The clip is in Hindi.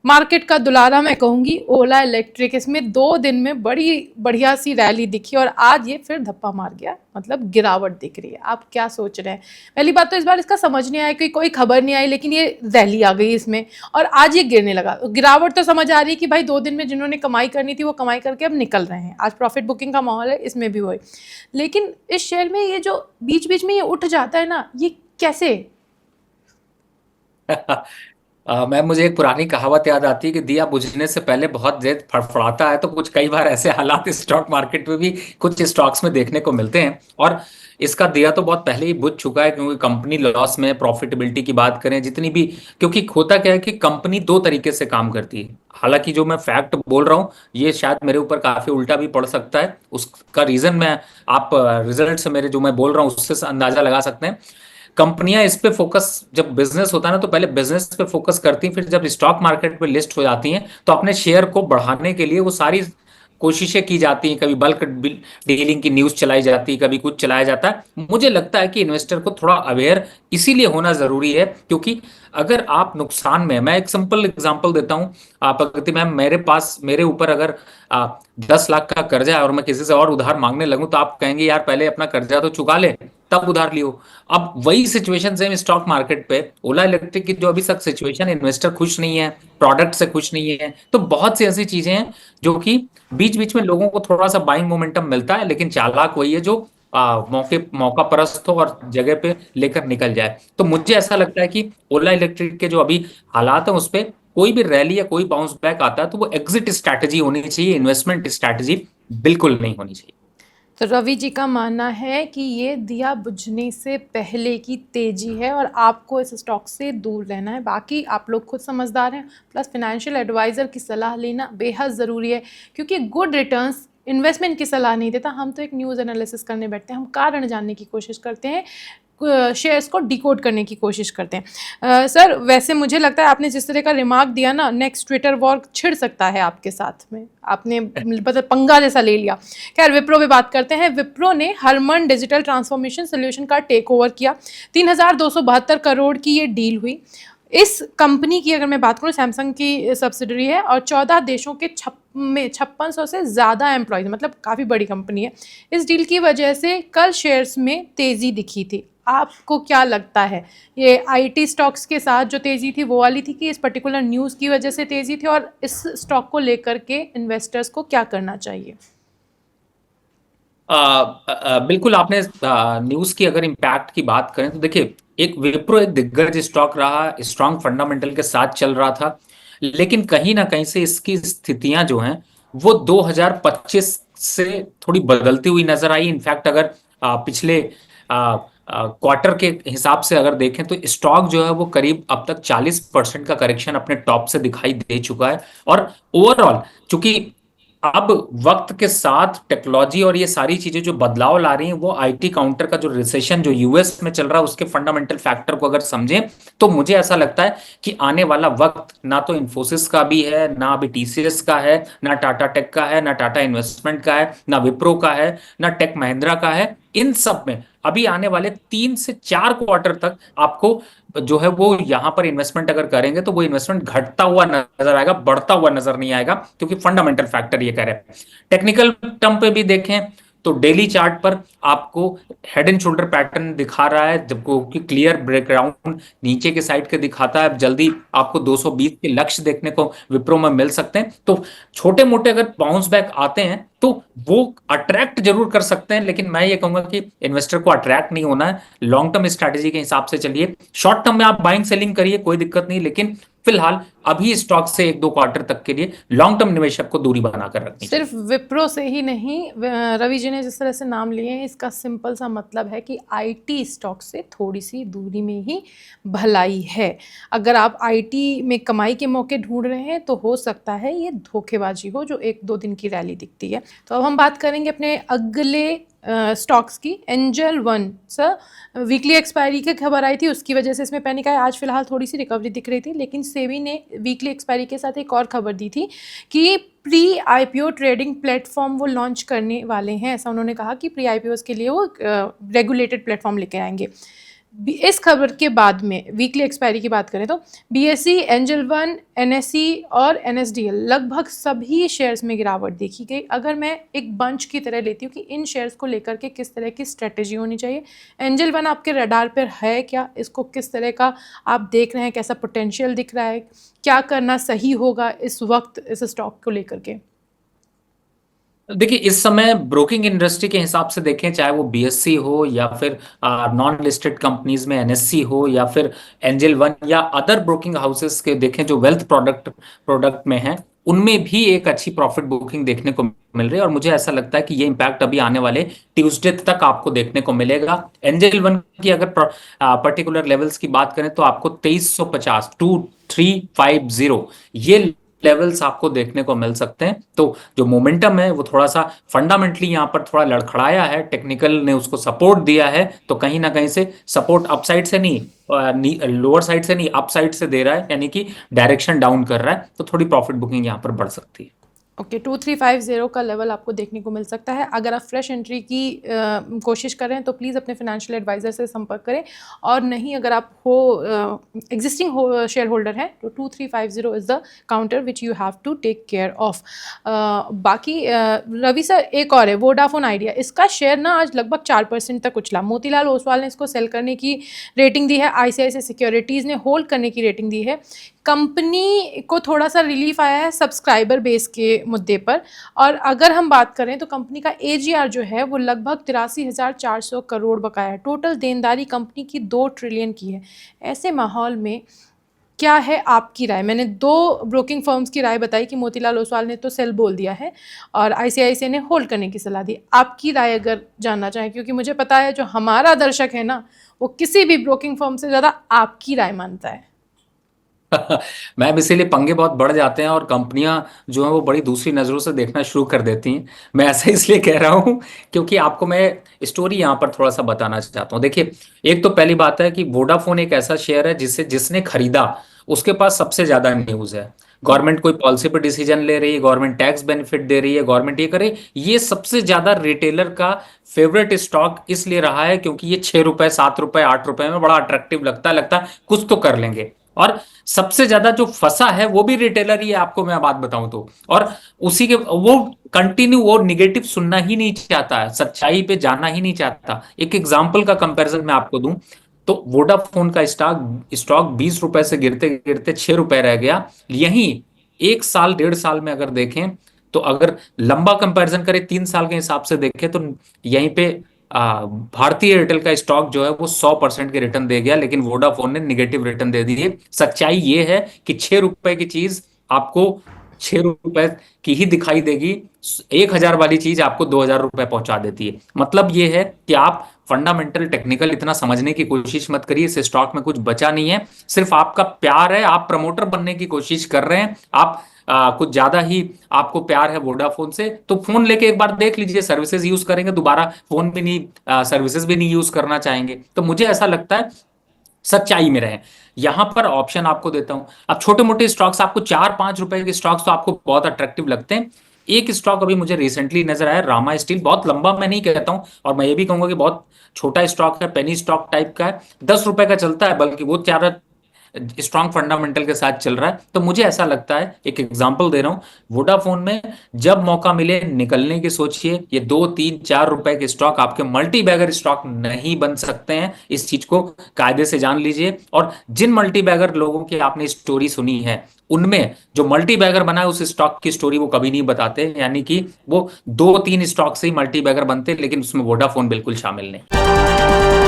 मार्केट का दुलारा मैं कहूंगी ओला इलेक्ट्रिक, इसमें 2 दिन में बड़ी बढ़िया सी रैली दिखी और आज ये फिर धप्पा मार गया, मतलब गिरावट दिख रही है। आप क्या सोच रहे हैं? पहली बात तो इस बार इसका समझ नहीं आया कि कोई खबर नहीं आई, लेकिन ये रैली आ गई इसमें और आज ये गिरने लगा। गिरावट तो समझ आ रही है कि भाई 2 दिन में जिन्होंने कमाई करनी थी वो कमाई करके अब निकल रहे हैं। आज प्रॉफिट बुकिंग का माहौल है, इसमें भी वही। लेकिन इस शेयर में ये जो बीच बीच में ये उठ जाता है ना, ये कैसे? मैम, मुझे एक पुरानी कहावत याद आती है कि दिया बुझने से पहले बहुत देर फड़फड़ाता है। तो कुछ कई बार ऐसे हालात स्टॉक मार्केट में भी कुछ स्टॉक्स में देखने को मिलते हैं। और इसका दिया तो बहुत पहले ही बुझ चुका है, क्योंकि कंपनी लॉस में, प्रॉफिटेबिलिटी की बात करें जितनी भी, क्योंकि होता क्या है कि कंपनी दो तरीके से काम करती है। हालांकि जो मैं फैक्ट बोल रहा हूँ ये शायद मेरे ऊपर काफी उल्टा भी पड़ सकता है, उसका रीजन मैं, आप रिजल्ट से मेरे जो मैं बोल रहा हूँ उससे अंदाजा लगा सकते हैं। कंपनियां इस पे फोकस, जब बिजनेस होता है ना तो पहले बिजनेस पे फोकस करती हैं, फिर जब स्टॉक मार्केट पे लिस्ट हो जाती हैं तो अपने शेयर को बढ़ाने के लिए वो सारी कोशिशें की जाती हैं। कभी बल्क डीलिंग की न्यूज चलाई जाती है, कभी कुछ चलाया जाता है। मुझे लगता है कि इन्वेस्टर को थोड़ा अवेयर इसीलिए होना जरूरी है, क्योंकि अगर आप नुकसान में, मैं एक सिंपल एग्जांपल देता हूं। आप अगर मैम मेरे ऊपर अगर 10 लाख का कर्जा है और मैं किसी से और उधार मांगने लगूं तो आप कहेंगे यार पहले अपना कर्जा तो चुका ले तब उधार लियो। अब वही सिचुएशन सेम स्टॉक मार्केट पे, ओला इलेक्ट्रिक की जो अभी तक सिचुएशन, इन्वेस्टर खुश नहीं है, प्रोडक्ट से खुश नहीं है, तो बहुत सी ऐसी चीजें हैं जो कि बीच बीच में लोगों को थोड़ा सा बाइंग मोमेंटम मिलता है, लेकिन चालाक वही है जो मौका परस्त हो और जगह पे लेकर निकल जाए। तो मुझे ऐसा लगता है कि ओला इलेक्ट्रिक के जो अभी हालात है उस पे कोई भी रैली या कोई बाउंस बैक आता है तो वो एग्जिट स्ट्रैटेजी होनी चाहिए, इन्वेस्टमेंट स्ट्रैटेजी बिल्कुल नहीं होनी चाहिए। तो रवि जी का मानना है कि ये दिया बुझने से पहले की तेजी है और आपको इस स्टॉक से दूर रहना है। बाकी आप लोग खुद समझदार हैं, प्लस फाइनेंशियल एडवाइज़र की सलाह लेना बेहद ज़रूरी है, क्योंकि गुड रिटर्न्स इन्वेस्टमेंट की सलाह नहीं देता। हम तो एक न्यूज़ एनालिसिस करने बैठते हैं, हम कारण जानने की कोशिश करते हैं, शेयर्स को डिकोड करने की कोशिश करते हैं। सर, वैसे मुझे लगता है आपने जिस तरह का रिमार्क दिया ना, नेक्स्ट ट्विटर वॉर छिड़ सकता है आपके साथ में, आपने मतलब पंगा जैसा ले लिया। खैर, विप्रो पे बात करते हैं। विप्रो ने हरमन डिजिटल ट्रांसफॉर्मेशन सोल्यूशन का टेक ओवर किया। 3,272 करोड़ की ये डील हुई। इस कंपनी की अगर मैं बात करूँ, सैमसंग की सब्सिडरी है और 14 देशों के 5600 से ज़्यादा एम्प्लॉयज, मतलब काफ़ी बड़ी कंपनी है। इस डील की वजह से कल शेयर्स में तेज़ी दिखी थी। आपको क्या लगता है, ये आईटी स्टॉक्स के साथ जो तेज़ी थी वो वाली थी कि इस पर्टिकुलर न्यूज़ की वजह से तेज़ी थी, और इस स्टॉक को लेकर के इन्वेस्टर्स को क्या करना चाहिए? बिल्कुल, आपने न्यूज की अगर इम्पैक्ट की बात करें तो देखिए, एक विप्रो एक दिग्गज स्टॉक रहा, स्ट्रांग फंडामेंटल के साथ चल रहा था, लेकिन कहीं ना कहीं से इसकी स्थितियां जो हैं वो 2025 से थोड़ी बदलती हुई नजर आई। इनफैक्ट अगर पिछले क्वार्टर के हिसाब से अगर देखें तो स्टॉक जो है वो करीब अब तक 40% का करेक्शन अपने टॉप से दिखाई दे चुका है। और ओवरऑल, चूंकि अब वक्त के साथ टेक्नोलॉजी और ये सारी चीजें जो बदलाव ला रही हैं, वो आईटी काउंटर का जो रिसेशन जो यूएस में चल रहा है उसके फंडामेंटल फैक्टर को अगर समझें तो मुझे ऐसा लगता है कि आने वाला वक्त ना तो इन्फोसिस का भी है, ना अभी टीसीएस का है, ना टाटा टेक का है, ना टाटा इन्वेस्टमेंट का है, ना विप्रो का है, ना टेक महिंद्रा का है। इन सब में अभी आने वाले 3 से 4 क्वार्टर तक आपको जो है वो यहां पर इन्वेस्टमेंट अगर करेंगे तो वो इन्वेस्टमेंट घटता हुआ नजर आएगा, बढ़ता हुआ नजर नहीं आएगा, क्योंकि फंडामेंटल फैक्टर ये कह रहे हैं। टेक्निकल टर्म पे भी देखें तो डेली चार्ट पर आपको हेड एंड शोल्डर पैटर्न दिखा रहा है, जबको कि क्लियर ब्रेकडाउन नीचे के साइड के दिखाता है। जल्दी आपको 220 के लक्ष्य देखने को विप्रो में मिल सकते हैं। तो छोटे मोटे अगर बाउंस बैक आते हैं तो वो अट्रैक्ट जरूर कर सकते हैं, लेकिन मैं ये कहूंगा कि इन्वेस्टर को अट्रैक्ट नहीं होना है। लॉन्ग टर्म स्ट्रैटेजी के हिसाब से चलिए, शॉर्ट टर्म में आप बाइंग सेलिंग करिए, कोई दिक्कत नहीं, लेकिन फिलहाल अभी स्टॉक से 1-2 क्वार्टर तक के लिए लॉन्ग टर्म निवेशक को दूरी बनाकर रखनी चाहिए। सिर्फ विप्रो से ही नहीं, रवि जी ने जिस तरह से नाम लिए हैं, इसका सिंपल सा मतलब है कि आईटी स्टॉक से थोड़ी सी दूरी में ही भलाई है। अगर आप आईटी में कमाई के मौके ढूंढ रहे हैं तो हो सकता है ये धोखेबाजी हो जो 1-2 दिन की रैली दिखती है। तो अब हम बात करेंगे अपने अगले स्टॉक्स की। Angel one, sir weekly expiry की खबर आई थी, उसकी वजह से इसमें पैनिक आया। आज फिलहाल थोड़ी सी रिकवरी दिख रही थी, लेकिन सेबी ने वीकली एक्सपायरी के साथ एक और खबर दी थी कि प्री आईपीओ ट्रेडिंग प्लेटफॉर्म वो लॉन्च करने वाले हैं। ऐसा उन्होंने कहा कि प्री आईपीओ के लिए वो रेगुलेटेड प्लेटफॉर्म लेके आएंगे। इस खबर के बाद में वीकली एक्सपायरी की बात करें तो बीएसई, एंजल वन, एनएसई और एनएसडीएल लगभग सभी शेयर्स में गिरावट देखी गई। अगर मैं एक बंच की तरह लेती हूँ कि इन शेयर्स को लेकर के किस तरह की स्ट्रेटेजी होनी चाहिए, एंजल वन आपके रडार पर है क्या, इसको किस तरह का आप देख रहे हैं, कैसा पोटेंशियल दिख रहा है, क्या करना सही होगा इस वक्त इस स्टॉक को लेकर के? देखिए, इस समय ब्रोकिंग इंडस्ट्री के हिसाब से देखें, चाहे वो बीएससी हो या फिर नॉन लिस्टेड कंपनीज में एनएससी हो या फिर एंजल वन या अदर ब्रोकिंग हाउसेस के देखें जो वेल्थ प्रोडक्ट में हैं, उनमें भी एक अच्छी प्रॉफिट बुकिंग देखने को मिल रही है। और मुझे ऐसा लगता है कि ये इम्पैक्ट अभी आने वाले ट्यूसडे तक आपको देखने को मिलेगा। एंजल वन की अगर पर्टिकुलर लेवल्स की बात करें तो आपको 2350 2350 ये लेवल्स आपको देखने को मिल सकते हैं। तो जो मोमेंटम है वो थोड़ा सा फंडामेंटली यहाँ पर थोड़ा लड़खड़ाया है, टेक्निकल ने उसको सपोर्ट दिया है, तो कहीं ना कहीं से सपोर्ट अपसाइड से नहीं, लोअर साइड से नहीं, अप साइड से दे रहा है, यानी कि डायरेक्शन डाउन कर रहा है, तो थोड़ी प्रॉफिट बुकिंग यहाँ पर बढ़ सकती है। ओके, 2350 का लेवल आपको देखने को मिल सकता है। अगर आप फ्रेश एंट्री की कोशिश कर रहे हैं तो प्लीज़ अपने फाइनेंशियल एडवाइज़र से संपर्क करें, और नहीं अगर आप एग्जिस्टिंग शेयर होल्डर हैं तो 2350 is the counter which you have to take care of. बाकी रवि सर, एक और है वोडाफोन आइडिया, इसका शेयर ना आज लगभग 4% तक उछला। मोतीलाल ओसवाल ने इसको सेल करने की रेटिंग दी है, आईसीआईसीआई सिक्योरिटीज़ ने होल्ड करने की रेटिंग दी है। कंपनी को थोड़ा सा रिलीफ आया है सब्सक्राइबर बेस के मुद्दे पर, और अगर हम बात करें तो कंपनी का एजीआर जो है वो लगभग 83,400 करोड़ बकाया है। टोटल देनदारी कंपनी की 2 ट्रिलियन की है। ऐसे माहौल में क्या है आपकी राय? मैंने 2 ब्रोकिंग फर्म्स की राय बताई कि मोतीलाल ओसवाल ने तो सेल बोल दिया है और आईसीआईसीआई ने होल्ड करने की सलाह दी। आपकी राय अगर जानना चाहें, क्योंकि मुझे पता है जो हमारा दर्शक है ना वो किसी भी ब्रोकिंग फर्म से ज़्यादा आपकी राय मानता है। मैम, इसीलिए पंगे बहुत बढ़ जाते हैं और कंपनियां जो है वो बड़ी दूसरी नजरों से देखना शुरू कर देती हैं। मैं ऐसा इसलिए कह रहा हूं क्योंकि आपको मैं स्टोरी यहां पर थोड़ा सा बताना चाहता हूं। देखिए, एक तो पहली बात है कि वोडाफोन एक ऐसा शेयर है जिसने खरीदा उसके पास सबसे ज्यादा न्यूज है। गवर्नमेंट कोई पॉलिसी पर डिसीजन ले रही है, गवर्नमेंट टैक्स बेनिफिट दे रही है, गवर्नमेंट ये करे, ये सबसे ज्यादा रिटेलर का फेवरेट स्टॉक इसलिए रहा है क्योंकि ये 6 रुपए, 7 रुपए, 8 रुपए में बड़ा अट्रैक्टिव लगता है कुछ तो कर लेंगे। और सबसे ज्यादा जो फंसा है वो भी रिटेलर ही है, आपको मैं बात बताऊं तो। और उसी के वो कंटिन्यू वो निगेटिव सुनना ही नहीं चाहता है, सच्चाई पे जाना ही नहीं चाहता। एक एग्जांपल का कंपैरिजन मैं आपको दूं तो वोडाफोन का स्टॉक स्टॉक 20 रुपए से गिरते गिरते 6 रुपए रह गया। यही 1 साल 1.5 साल में अगर देखें तो अगर लंबा कंपैरिजन करें 3 साल के हिसाब से देखें तो यहीं पे भारतीय एयरटेल का स्टॉक जो है वो 100% के रिटर्न दे गया, लेकिन वोडाफोन ने निगेटिव रिटर्न दे दिए। सच्चाई ये है कि 6 रुपए की चीज आपको 6 रुपए की ही दिखाई देगी, 1,000 वाली चीज आपको 2,000 रुपए पहुंचा देती है। मतलब ये है कि आप फंडामेंटल टेक्निकल इतना समझने की कोशिश मत करिए, इस स्टॉक में कुछ बचा नहीं है, सिर्फ आपका प्यार है, आप प्रमोटर बनने की कोशिश कर रहे हैं, आप कुछ ज्यादा ही आपको प्यार है वोडाफोन से, तो फोन लेके एक बार देख लीजिए, सर्विसेज यूज करेंगे, दोबारा फोन भी नहीं, सर्विसेज भी नहीं यूज करना चाहेंगे। तो मुझे ऐसा लगता है सच्चाई में रहें। यहां पर ऑप्शन आपको देता हूं, अब छोटे मोटे स्टॉक्स आपको 4-5 रुपए के स्टॉक्स तो आपको बहुत अट्रैक्टिव लगते हैं। एक स्टॉक अभी मुझे रिसेंटली नजर आया, रामा स्टील, बहुत लंबा मैं नहीं कहता हूं और मैं ये भी कहूंगा कि बहुत छोटा स्टॉक है, पेनी स्टॉक टाइप का है, 10 रुपए का चलता है, बल्कि वो चार स्ट्रॉन्ग फंडामेंटल के साथ चल रहा है। तो मुझे ऐसा लगता है, एक एग्जांपल दे रहा हूं, वोडाफोन में जब मौका मिले निकलने की सोचिए। ये 2-3-4 रुपए के स्टॉक आपके मल्टी बैगर स्टॉक नहीं बन सकते हैं, इस चीज को कायदे से जान लीजिए। और जिन मल्टी बैगर लोगों की आपने स्टोरी सुनी है उनमें जो मल्टी बैगर बना है उस स्टॉक की स्टोरी वो कभी नहीं बताते, यानी कि वो 2-3 स्टॉक से ही मल्टी बैगर बनते, लेकिन उसमें वोडाफोन बिल्कुल शामिल नहीं।